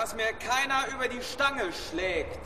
dass mir keiner über die Stange schlägt.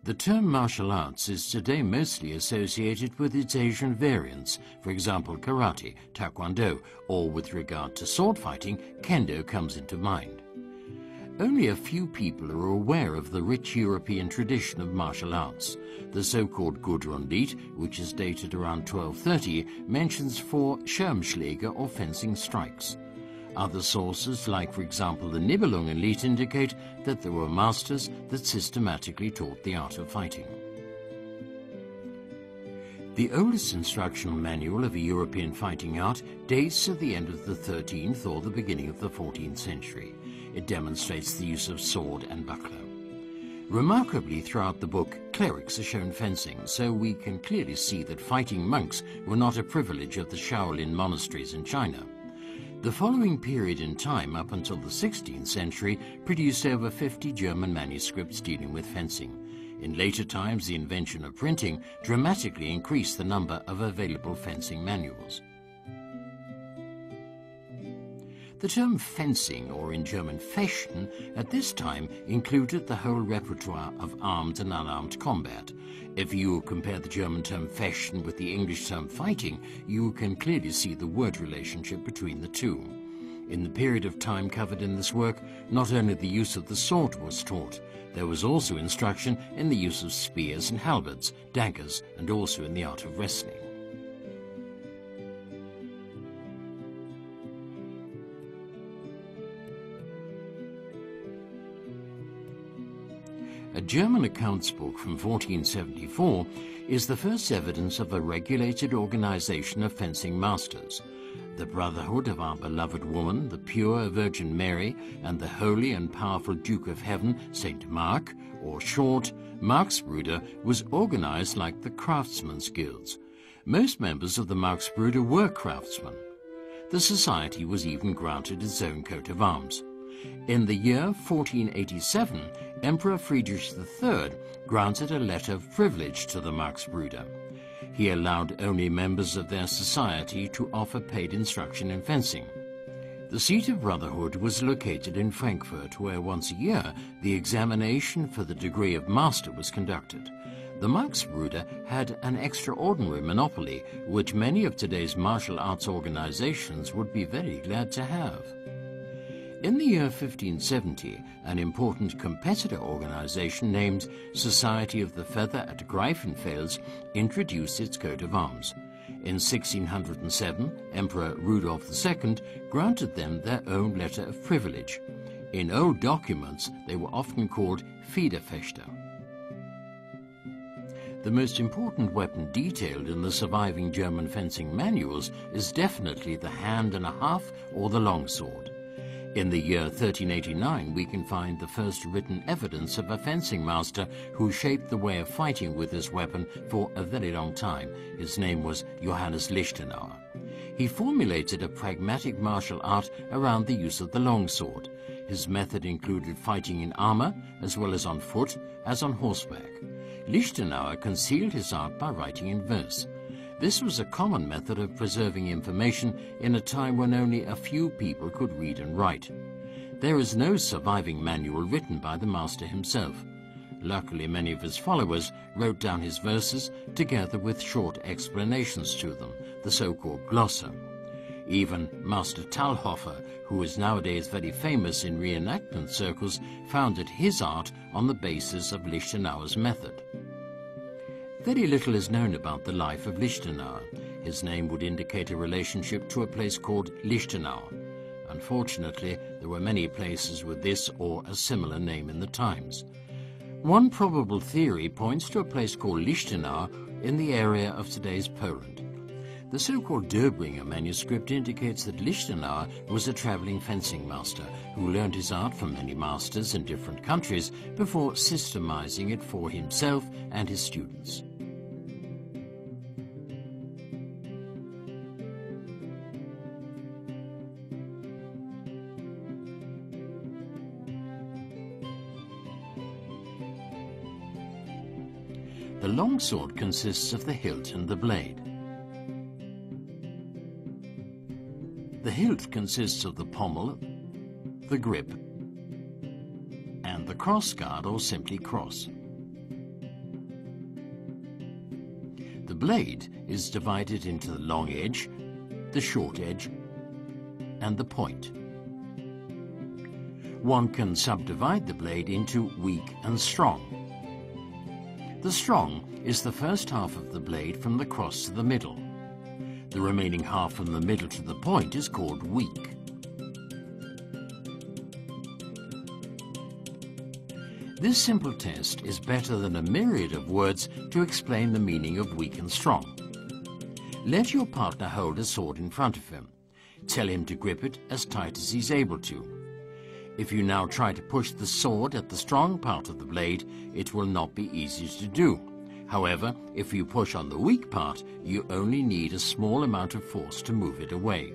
The term martial arts is today mostly associated with its Asian variants, for example karate, taekwondo, or with regard to sword fighting, kendo comes into mind. Only a few people are aware of the rich European tradition of martial arts. The so-called Gudrunlied, which is dated around 1230, mentions 4 Schirmschläge or fencing strikes. Other sources, like for example the Nibelungenlied, indicate that there were masters that systematically taught the art of fighting. The oldest instructional manual of a European fighting art dates to the end of the 13th or the beginning of the 14th century. It demonstrates the use of sword and buckler. Remarkably, throughout the book, clerics are shown fencing, so we can clearly see that fighting monks were not a privilege of the Shaolin monasteries in China. The following period in time, up until the 16th century, produced over 50 German manuscripts dealing with fencing. In later times, the invention of printing dramatically increased the number of available fencing manuals. The term fencing, or in German Fechten, at this time included the whole repertoire of armed and unarmed combat. If you compare the German term Fechten with the English term fighting, you can clearly see the word relationship between the two. In the period of time covered in this work, not only the use of the sword was taught, there was also instruction in the use of spears and halberds, daggers, and also in the art of wrestling. A German accounts book from 1474 is the first evidence of a regulated organization of fencing masters. The Brotherhood of Our Beloved Woman, the Pure Virgin Mary, and the Holy and Powerful Duke of Heaven, Saint Mark, or short, Marksbrüder, was organized like the craftsmen's guilds. Most members of the Marksbrüder were craftsmen. The society was even granted its own coat of arms. In the year 1487, Emperor Friedrich III granted a letter of privilege to the Marksbrüder. He allowed only members of their society to offer paid instruction in fencing. The seat of brotherhood was located in Frankfurt, where once a year the examination for the degree of master was conducted. The Marxbrüder had an extraordinary monopoly, which many of today's martial arts organizations would be very glad to have. In the year 1570, an important competitor organization named Society of the Feather at Greifenfels introduced its coat of arms. In 1607, Emperor Rudolf II granted them their own letter of privilege. In old documents, they were often called Federfechter. The most important weapon detailed in the surviving German fencing manuals is definitely the hand and a half or the longsword. In the year 1389, we can find the first written evidence of a fencing master who shaped the way of fighting with this weapon for a very long time. His name was Johannes Liechtenauer. He formulated a pragmatic martial art around the use of the longsword. His method included fighting in armor, as well as on foot, as on horseback. Liechtenauer concealed his art by writing in verse. This was a common method of preserving information in a time when only a few people could read and write. There is no surviving manual written by the master himself. Luckily, many of his followers wrote down his verses together with short explanations to them, the so-called Glosse. Even Master Talhofer, who is nowadays very famous in reenactment circles, founded his art on the basis of Liechtenauer's method. Very little is known about the life of Liechtenauer. His name would indicate a relationship to a place called Liechtenauer. Unfortunately, there were many places with this or a similar name in the times. One probable theory points to a place called Liechtenauer in the area of today's Poland. The so-called Derbringer manuscript indicates that Liechtenauer was a traveling fencing master who learned his art from many masters in different countries before systemizing it for himself and his students. The longsword consists of the hilt and the blade. The hilt consists of the pommel, the grip, and the crossguard or simply cross. The blade is divided into the long edge, the short edge, and the point. One can subdivide the blade into weak and strong. The strong is the first half of the blade from the cross to the middle. The remaining half from the middle to the point is called weak. This simple test is better than a myriad of words to explain the meaning of weak and strong. Let your partner hold a sword in front of him. Tell him to grip it as tight as he's able to. If you now try to push the sword at the strong part of the blade, it will not be easy to do. However, if you push on the weak part, you only need a small amount of force to move it away.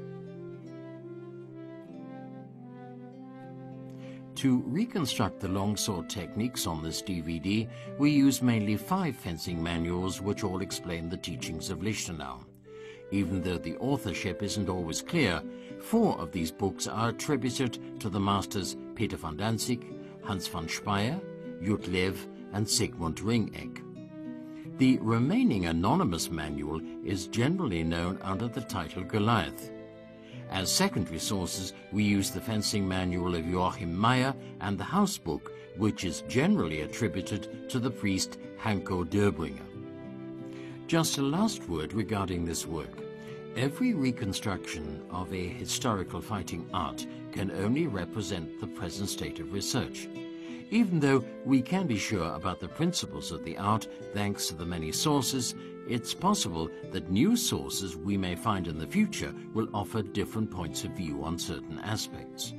To reconstruct the longsword techniques on this DVD, we use mainly 5 fencing manuals which all explain the teachings of Liechtenauer. Even though the authorship isn't always clear, 4 of these books are attributed to the masters Peter van Danzig, Hans van Speyer, Jut Lev, and Sigmund Ringeck. The remaining anonymous manual is generally known under the title Goliath. As secondary sources, we use the fencing manual of Joachim Meyer and the house book, which is generally attributed to the priest Hanko Derbringer. Just a last word regarding this work. Every reconstruction of a historical fighting art can only represent the present state of research. Even though we can be sure about the principles of the art thanks to the many sources, it's possible that new sources we may find in the future will offer different points of view on certain aspects.